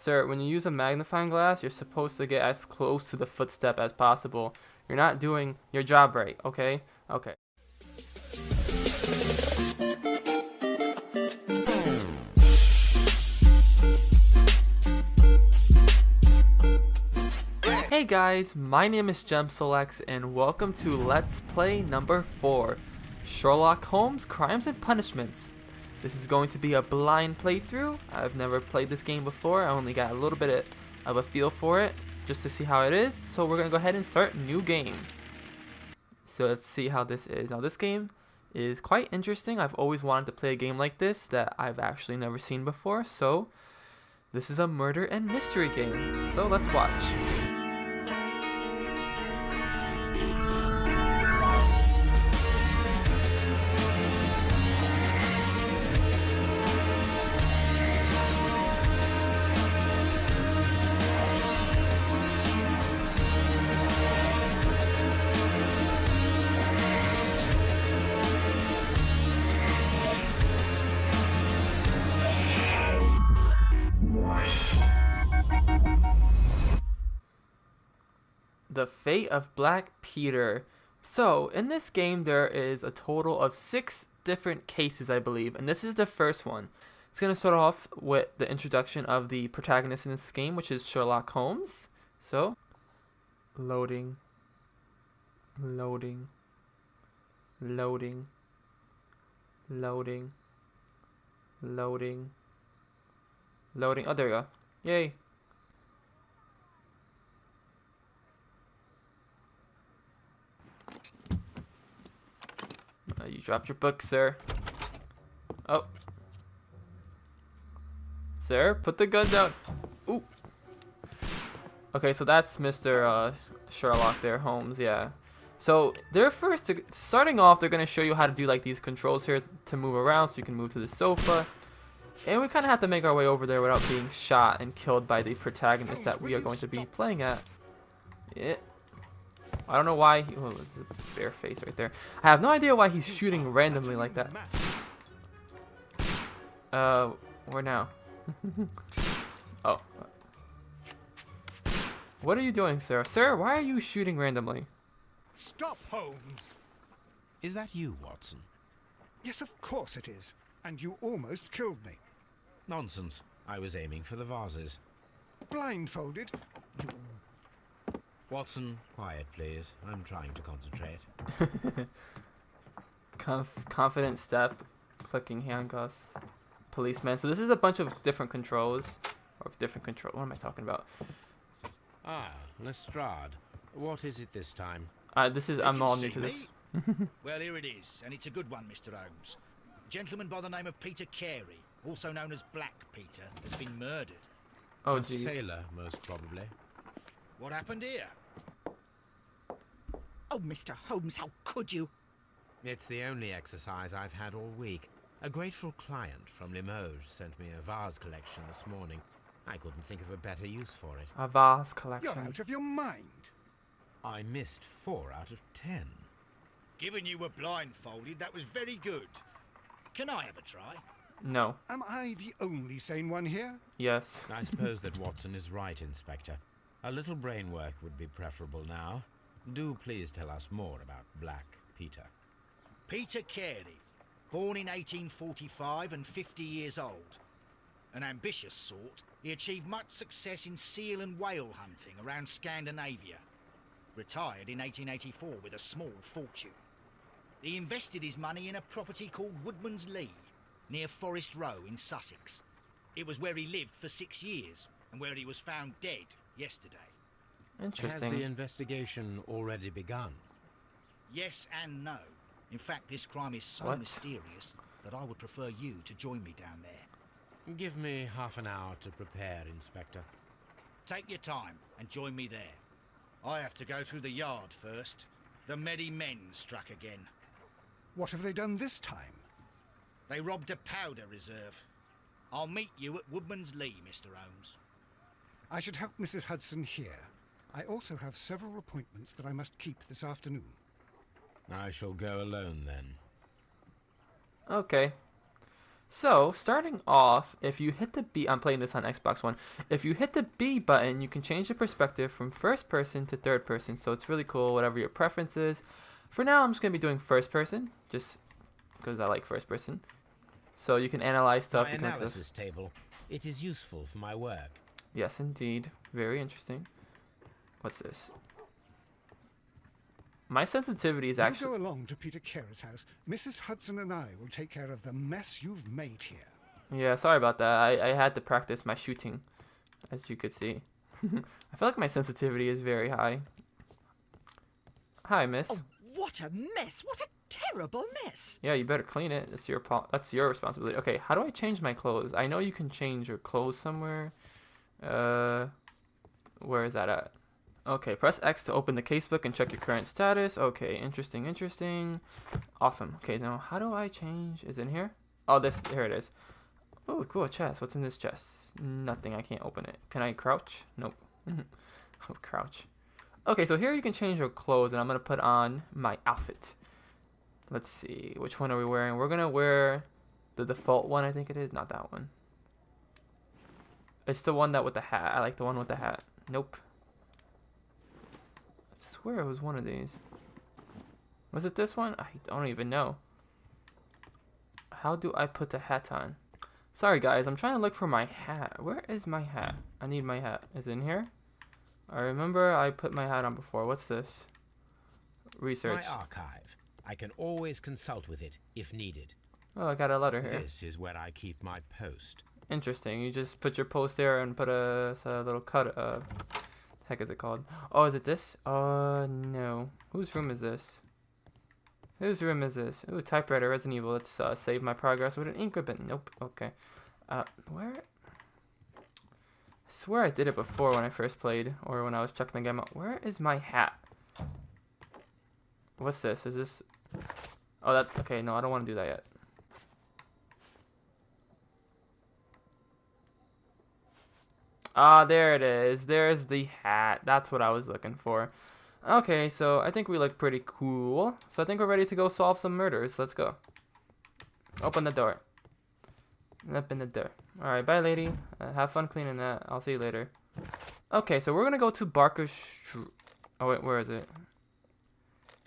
Sir, when you use a magnifying glass, you're supposed to get as close to the footstep as possible. You're not doing your job right, okay? Okay. Hey guys, my name is JemSoulex and welcome to Let's Play number 4, Sherlock Holmes Crimes and Punishments. This is going to be a blind playthrough. I've never played this game before. I only got a little bit of a feel for it just to see how it is. So we're going to go ahead and start new game. So let's see how this is. Now this game is quite interesting. I've always wanted to play a game like this that I've actually never seen before. So this is a murder and mystery game. So let's watch. The Fate of Black Peter. So, in this game, there is a total of 6 different cases, I believe, and this is the first one. It's going to start off with the introduction of the protagonist in this game, which is Sherlock Holmes. So, loading, loading, loading, loading, loading, loading. Oh, there we go. Yay. You dropped your book, sir. Oh. Sir, put the gun down. Ooh. Okay, so that's Mr. Sherlock there, Holmes, yeah. So, they're starting off, they're going to show you how to do like these controls here to move around so you can move to the sofa. And we kind of have to make our way over there without being shot and killed by the protagonist that we are going to be playing at. Yeah. I don't know why oh, there's a bare face right there. I have no idea why he's shooting randomly like that. Where now? Oh. What are you doing, sir? Sir, why are you shooting randomly? Stop, Holmes! Is that you, Watson? Yes, of course it is. And you almost killed me. Nonsense. I was aiming for the vases. Blindfolded? You... Watson, quiet, please. I'm trying to concentrate. Confident step, clicking handcuffs, policeman. So this is a bunch of different controls. Or different control. What am I talking about? Ah, Lestrade. What is it this time? I'm all new to this. Well, here it is, and it's a good one, Mr. Holmes. A gentleman by the name of Peter Carey, also known as Black Peter, has been murdered. Oh, A jeez. sailor, most probably. What happened here? Oh, Mr. Holmes, how could you? It's the only exercise I've had all week. A grateful client from Limoges sent me a vase collection this morning. I couldn't think of a better use for it. A vase You're collection. out of your mind. I missed 4 out of 10. Given you were blindfolded, that was very good. Can I have a try? No. Am I the only sane one here? Yes. I suppose that Watson is right, Inspector. A little brain work would be preferable now. Do please tell us more about Black Peter. Peter Carey, born in 1845 and 50 years old. An ambitious sort, he achieved much success in seal and whale hunting around Scandinavia. Retired in 1884 with a small fortune. He invested his money in a property called Woodman's Lee, near Forest Row in Sussex. It was where he lived for 6 years, and where he was found dead yesterday. Interesting. Has the investigation already begun? Yes and no. In fact, this crime is so What? mysterious that I would prefer you to join me down there. Give me half an hour to prepare, Inspector. Take your time and join me there. I have to go through the yard first. The Medi Men struck again. What have they done this time? They robbed a powder reserve. I'll meet you at Woodman's Lee, Mr. Holmes. I should help Mrs. Hudson here. I also have several appointments that I must keep this afternoon. I shall go alone then. Okay. So, starting off, if you hit the B, I'm playing this on Xbox One. If you hit the B button, you can change the perspective from first person to third person. So it's really cool, whatever your preference is. For now, I'm just going to be doing first person, just because I like first person. So you can analyze stuff. My You can analysis table. It is useful for my work. Yes, indeed. Very interesting. What's this? My sensitivity is You actually... go along to Peter Carey's house. Mrs. Hudson and I will take care of the mess you've made here. Yeah, sorry about that. I had to practice my shooting, as you could see. I feel like my sensitivity is very high. Hi, miss. Oh, what a mess! What a terrible mess! Yeah, you better clean it. That's your responsibility. Okay, how do I change my clothes? I know you can change your clothes somewhere. Where is that at? Okay, press X to open the casebook and check your current status. Okay, interesting, interesting. Awesome. Okay, now how do I change? Is it in here? Oh, here it is. Oh, cool, chest. What's in this chest? Nothing. I can't open it. Can I crouch? Nope. Oh, crouch. Okay, so here you can change your clothes, and I'm going to put on my outfit. Let's see. Which one are we wearing? We're going to wear the default one, I think it is. Not that one. It's the one that with the hat. I like the one with the hat. Nope. I swear it was one of these. Was it this one? I don't even know. How do I put the hat on? Sorry guys, I'm trying to look for my hat. Where is my hat? I need my hat. Is it in here? I remember I put my hat on before. What's this? Research. My archive. I can always consult with it if needed. Oh, I got a letter here. This is where I keep my post. Interesting. You just put your post there and put a little cut. Heck is it called? Oh, is it this? No. Whose room is this? Whose room is this? Ooh, typewriter, Resident Evil. Let's save my progress with an ink ribbon. Nope. Okay. Where? I swear I did it before when I first played, or when I was checking the game out. Where is my hat? What's this? Is this? Oh, that. Okay, no, I don't want to do that yet. Ah, there it is. There's the hat. That's what I was looking for. Okay, so I think we look pretty cool. So I think we're ready to go solve some murders. Let's go. Open the door. Open the door. Alright, bye lady. Have fun cleaning that. I'll see you later. Okay, so we're going to go to Barker Street. Oh, wait, where is it?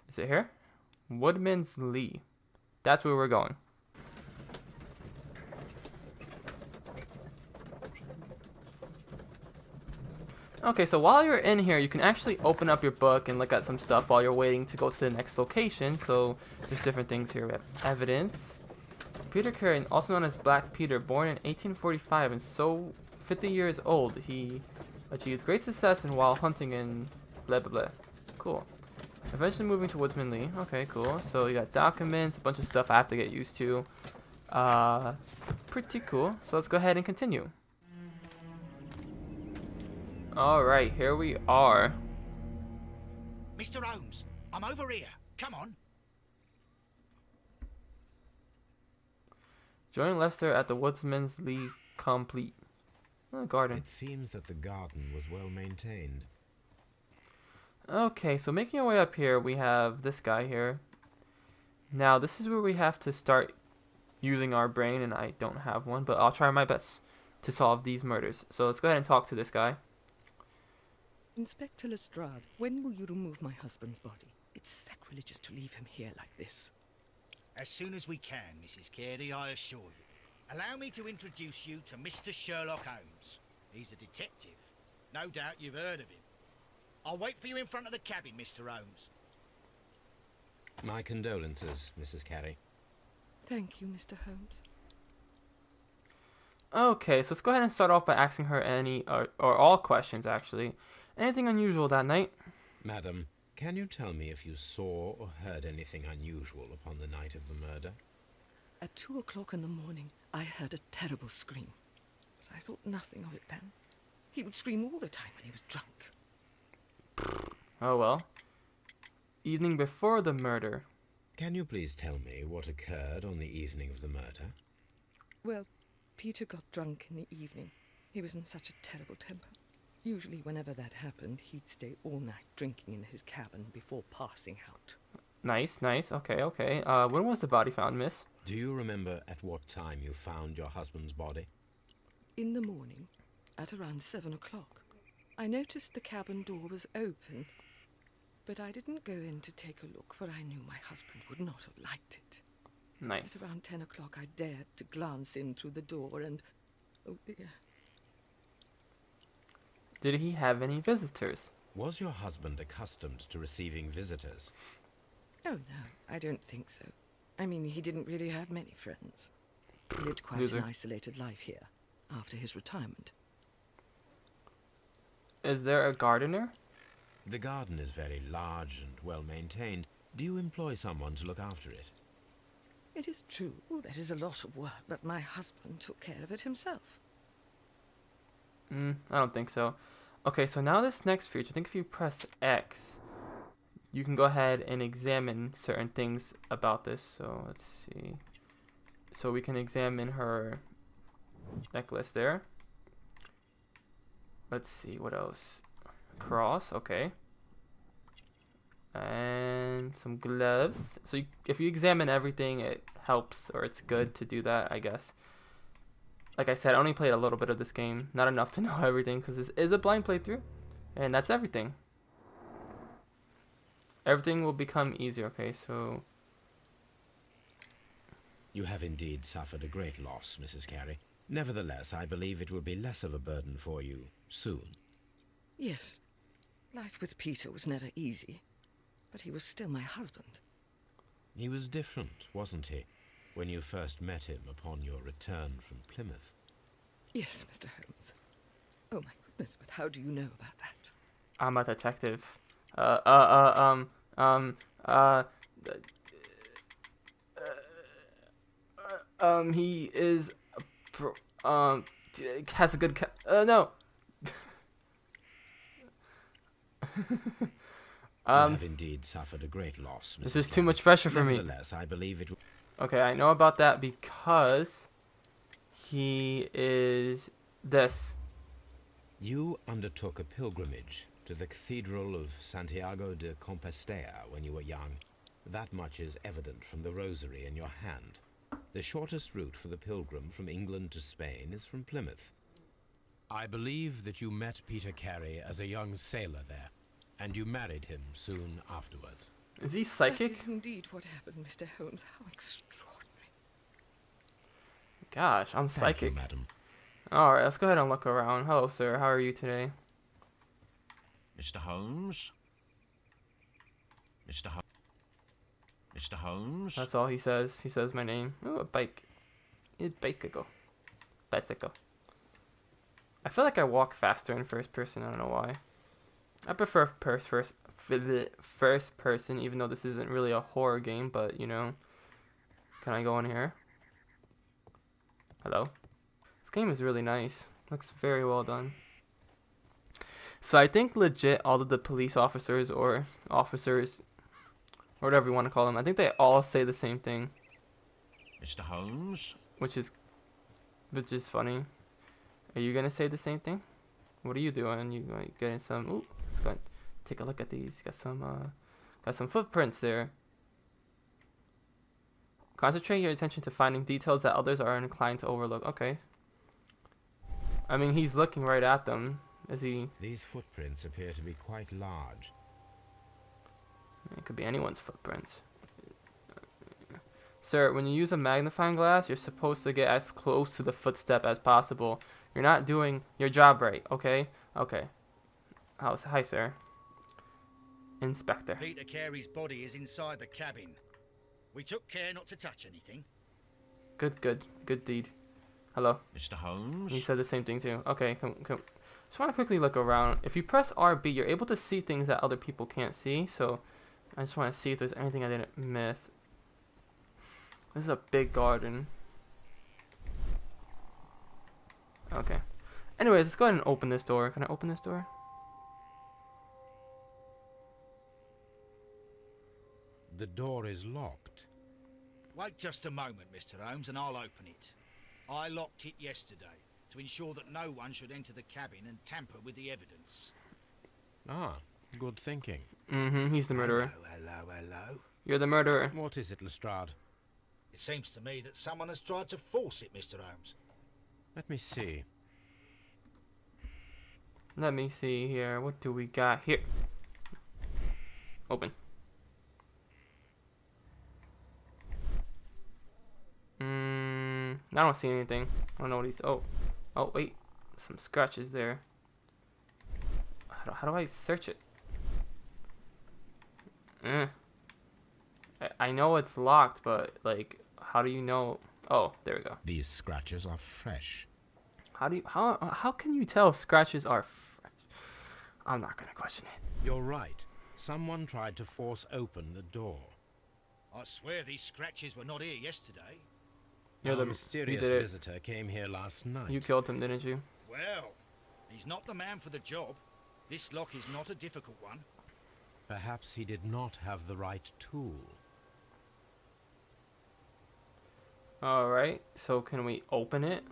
Is it here? Woodman's Lee. That's where we're going. Okay, so while you're in here, you can actually open up your book and look at some stuff while you're waiting to go to the next location. So there's different things here. We have evidence. Peter Carey, also known as Black Peter, born in 1845 and so 50 years old. He achieved great success in while hunting and blah blah blah. Cool. Eventually moving to Woodsman Lee. Okay, cool. So you got documents, a bunch of stuff I have to get used to. Pretty cool. So let's go ahead and continue. Alright, here we are. Mr. Holmes, I'm over here. Come on. Join Lester at the Woodsman's Lee complete. Oh, garden. It seems that the garden was well maintained. Okay, so making our way up here, we have this guy here. Now, this is where we have to start using our brain, and I don't have one, but I'll try my best to solve these murders. So let's go ahead and talk to this guy. Inspector Lestrade, when will you remove my husband's body? It's sacrilegious to leave him here like this. As soon as we can, Mrs. Carey, I assure you. Allow me to introduce you to Mr. Sherlock Holmes. He's a detective. No doubt you've heard of him. I'll wait for you in front of the cabin, Mr. Holmes. My condolences, Mrs. Carey. Thank you, Mr. Holmes. Okay, so let's go ahead and start off by asking her any, or all questions actually. Anything unusual that night? Madam, can you tell me if you saw or heard anything unusual upon the night of the murder? At 2 o'clock in the morning, I heard a terrible scream. But I thought nothing of it then. He would scream all the time when he was drunk. Oh well. Evening before the murder. Can you please tell me what occurred on the evening of the murder? Well, Peter got drunk in the evening. He was in such a terrible temper. Usually whenever that happened, he'd stay all night drinking in his cabin before passing out. Nice, nice. Okay, okay. When was the body found, miss? Do you remember at what time you found your husband's body? In the morning, at around 7 o'clock, I noticed the cabin door was open, but I didn't go in to take a look, for I knew my husband would not have liked it. Nice. At around 10 o'clock, I dared to glance in through the door and... oh dear. Did he have any visitors? Was your husband accustomed to receiving visitors? Oh, no, I don't think so. I mean, he didn't really have many friends. He lived quite Loser. an isolated life here, after his retirement. Is there a gardener? The garden is very large and well maintained. Do you employ someone to look after it? It is true, there is a lot of work, but my husband took care of it himself. I don't think so. Okay, so now this next feature, I think if you press X, you can go ahead and examine certain things about this. So let's see. So we can examine her necklace there. Let's see, what else? Cross, okay. And some gloves. So if you examine everything, it helps, or it's good to do that, I guess. Like I said, I only played a little bit of this game. Not enough to know everything, because this is a blind playthrough. And that's everything. Everything will become easier, okay, so... You have indeed suffered a great loss, Mrs. Carey. Nevertheless, I believe it will be less of a burden for you soon. Yes, life with Peter was never easy, but he was still my husband. He was different, wasn't he, when you first met him upon your return from Plymouth? Yes, Mr. Holmes. Oh my goodness, but how do you know about that? I'm a detective. He is, has a good, no. You have indeed suffered a great loss, Mrs. This is too Carey. much pressure for me. Nevertheless, I believe it. Okay, I know about that because he is this. You undertook a pilgrimage to the Cathedral of Santiago de Compostela when you were young. That much is evident from the rosary in your hand. The shortest route for the pilgrim from England to Spain is from Plymouth. I believe that you met Peter Carey as a young sailor there, and you married him soon afterwards. Is he That psychic? is indeed what happened, Mr. Holmes. How extraordinary. Gosh, I'm Thank psychic. you, madam. Alright, let's go ahead and look around. Hello, sir. How are you today? Mr. Holmes? Mr. Holmes? That's all he says. He says my name. Ooh, a bike. Bicycle. Bicycle. I feel like I walk faster in first person. I don't know why. I prefer first person, even though this isn't really a horror game, but you know. Can I go in here? Hello? This game is really nice. Looks very well done. So I think legit all of the police officers or officers, or whatever you want to call them, I think they all say the same thing, Mr. Holmes? which is funny. Are you gonna say the same thing? What are you doing? You getting some? Ooh, let's go take a look at these. Got some footprints there. Concentrate your attention to finding details that others are inclined to overlook. Okay. I mean, he's looking right at them. Is he? These footprints appear to be quite large. It could be anyone's footprints. Sir, when you use a magnifying glass, you're supposed to get as close to the footstep as possible. You're not doing your job right, okay? Okay. Hi, sir. Inspector. Peter Carey's body is inside the cabin. We took care not to touch anything. Good deed. Hello. Mr. Holmes? He said the same thing too. Okay, come. Just want to quickly look around. If you press RB, you're able to see things that other people can't see. So, I just want to see if there's anything I didn't miss. This is a big garden. Okay. Anyways, let's go ahead and open this door. Can I open this door? The door is locked. Wait just a moment, Mr. Holmes, and I'll open it. I locked it yesterday to ensure that no one should enter the cabin and tamper with the evidence. Ah, good thinking. He's the murderer. Hello. You're the murderer. What is it, Lestrade? It seems to me that someone has tried to force it, Mr. Holmes. Let me see. Let me see here. What do we got here? Open. I don't see anything. I don't know what he's. Oh, wait. Some scratches there. How do I search it? I know it's locked, but like, how do you know? Oh, there we go. These scratches are fresh. How can you tell if scratches are fresh? I'm not gonna question it. You're right. Someone tried to force open the door. I swear these scratches were not here yesterday. You're Our the mysterious you did it. visitor came here last night. You killed him, didn't you? Well, he's not the man for the job. This lock is not a difficult one. Perhaps he did not have the right tool. All right. So can we open it?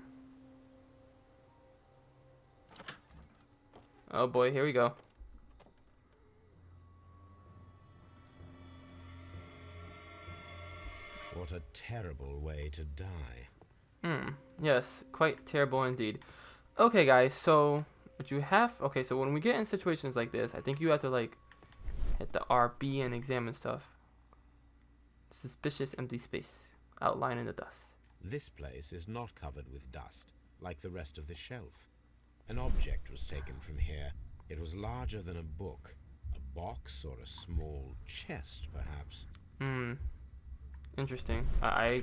Oh boy, here we go. What a terrible way to die. Yes, quite terrible indeed. Okay, guys, so what you have? Okay, so when we get in situations like this, I think you have to like hit the RB and examine stuff. Suspicious empty space. Outline in the dust. This place is not covered with dust, like the rest of the shelf. An object was taken from here. It was larger than a book. A box or a small chest, perhaps. Interesting. I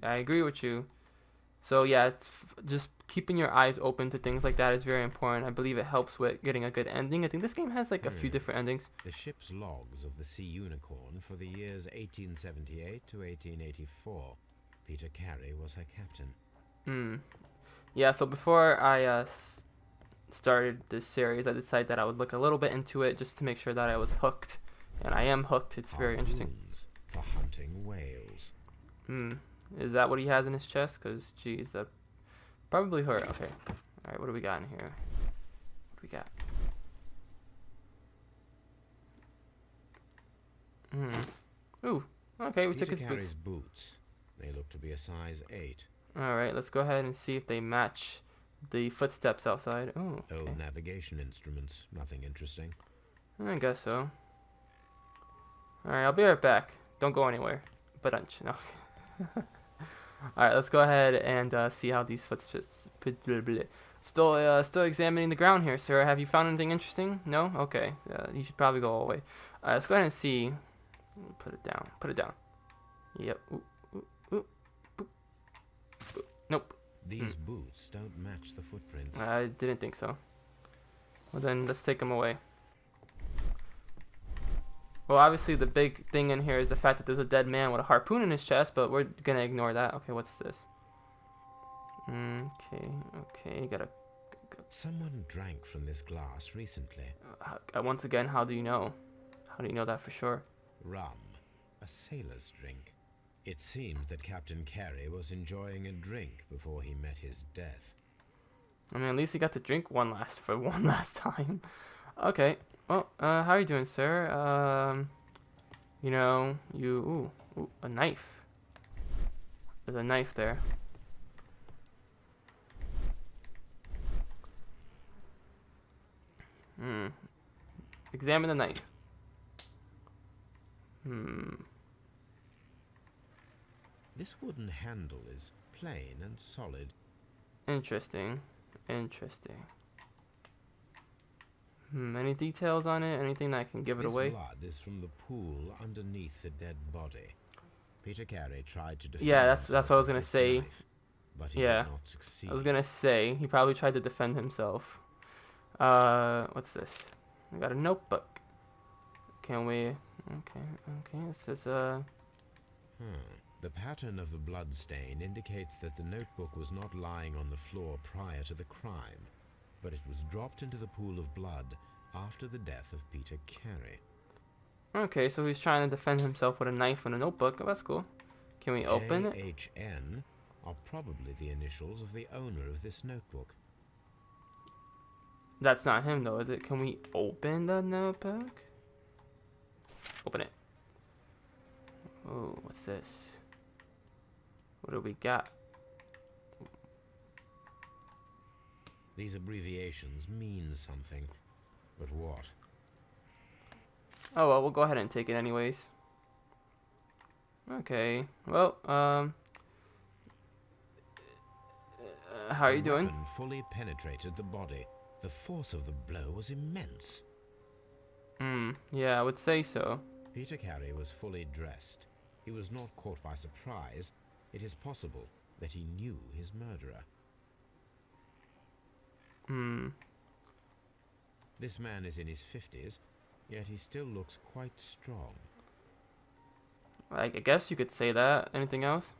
agree with you. So yeah, it's just keeping your eyes open to things like that is very important. I believe it helps with getting a good ending. I think this game has like a few different endings. The ship's logs of the Sea Unicorn for the years 1878 to 1884. Peter Carey was her captain. Yeah, so before I started this series, I decided that I would look a little bit into it just to make sure that I was hooked. And I am hooked. It's very interesting. Harpoons for hunting whales. Is that what he has in his chest? Because, geez, that probably hurt. Okay. All right, what do we got in here? What do we got? Ooh. Okay, we took his Peter Carey's boots. boots. They look to be a size 8. All right, let's go ahead and see if they match the footsteps outside. Oh, okay. Old navigation instruments. Nothing interesting. I guess so. All right, I'll be right back. Don't go anywhere. But no. All right, let's go ahead and see how these footsteps. Still examining the ground here, sir. Have you found anything interesting? No. Okay. You should probably go away. All right, let's go ahead and see. Put it down. Put it down. Yep. Ooh, ooh, ooh, boop, boop. Nope. These boots don't match the footprints. I didn't think so. Well, then let's take them away. Well, obviously the big thing in here is the fact that there's a dead man with a harpoon in his chest, but we're gonna ignore that. Okay, what's this? Okay, gotta. Someone drank from this glass recently. Once again, how do you know? How do you know that for sure? Rum, a sailor's drink. It seems that Captain Carey was enjoying a drink before he met his death. I mean, at least he got to drink one last time. Okay. Well, how are you doing, sir? You know, ooh, a knife. There's a knife there. Examine the knife. This wooden handle is plain and solid. Interesting. Any details on it? Anything that can give it away? This blood is from the pool underneath the dead body. Peter Carey tried to defend Yeah, that's what I was gonna himself with say. his knife, but he Yeah, did not succeed. I was gonna say he probably tried to defend himself. What's this? I got a notebook. Can we? Okay. It says The pattern of the blood stain indicates that the notebook was not lying on the floor prior to the crime, but it was dropped into the pool of blood after the death of Peter Carey. Okay, so he's trying to defend himself with a knife and a notebook. Oh, that's cool. Can we open it? JHN are probably the initials of the owner of this notebook. That's not him though, is it? Can we open the notebook? Open it. Oh, what's this? What do we got? These abbreviations mean something, but what? Oh well, we'll go ahead and take it anyways. Okay. Well, how are you doing? The weapon fully penetrated the body. The force of the blow was immense. Yeah, I would say so. Peter Carey was fully dressed. He was not caught by surprise. It is possible that he knew his murderer. This man is in his 50s, yet he still looks quite strong. I guess you could say that. Anything else?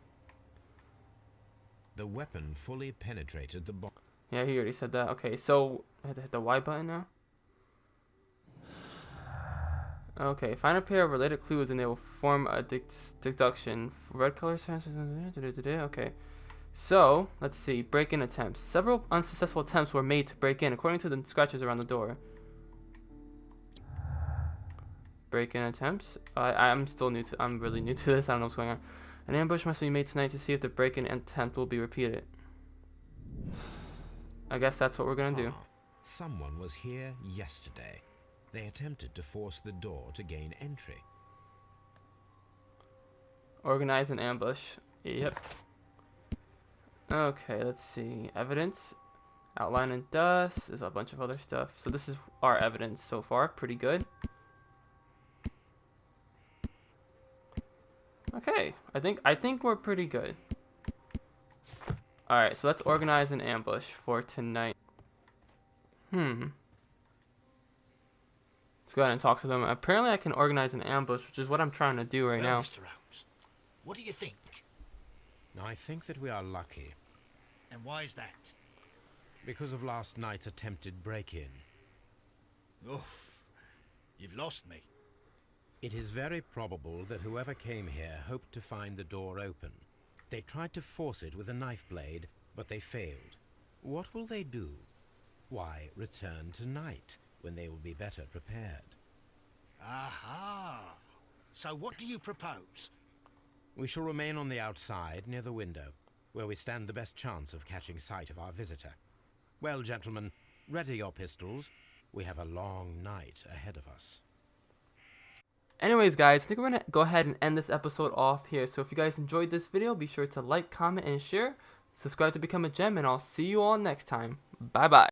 The weapon fully penetrated the body. Yeah, he already said that. Okay, so I have to hit the Y button now. Okay, find a pair of related clues and they will form a deduction. Red color signs. Okay. So, let's see. Break-in attempts. Several unsuccessful attempts were made to break in, according to the scratches around the door. Break-in attempts. I'm really new to this. I don't know what's going on. An ambush must be made tonight to see if the break-in attempt will be repeated. I guess that's what we're gonna do. Someone was here yesterday. They attempted to force the door to gain entry. Organize an ambush. Yep. Okay, let's see. Evidence. Outline and dust. There's a bunch of other stuff. So this is our evidence so far. Pretty good. Okay. I think we're pretty good. Alright, so let's organize an ambush for tonight. Let's go ahead and talk to them. Apparently I can organize an ambush, which is what I'm trying to do right now. Mr. Holmes, what do you think? I think that we are lucky. And why is that? Because of last night's attempted break-in. Oof, you've lost me. It is very probable that whoever came here hoped to find the door open. They tried to force it with a knife blade, but they failed. What will they do? Why, return tonight, when they will be better prepared. Aha! So what do you propose? We shall remain on the outside, near the window, where we stand the best chance of catching sight of our visitor. Well, gentlemen, ready your pistols. We have a long night ahead of us. Anyways, guys, I think we're going to go ahead and end this episode off here. So if you guys enjoyed this video, be sure to like, comment, and share. Subscribe to become a gem, and I'll see you all next time. Bye-bye.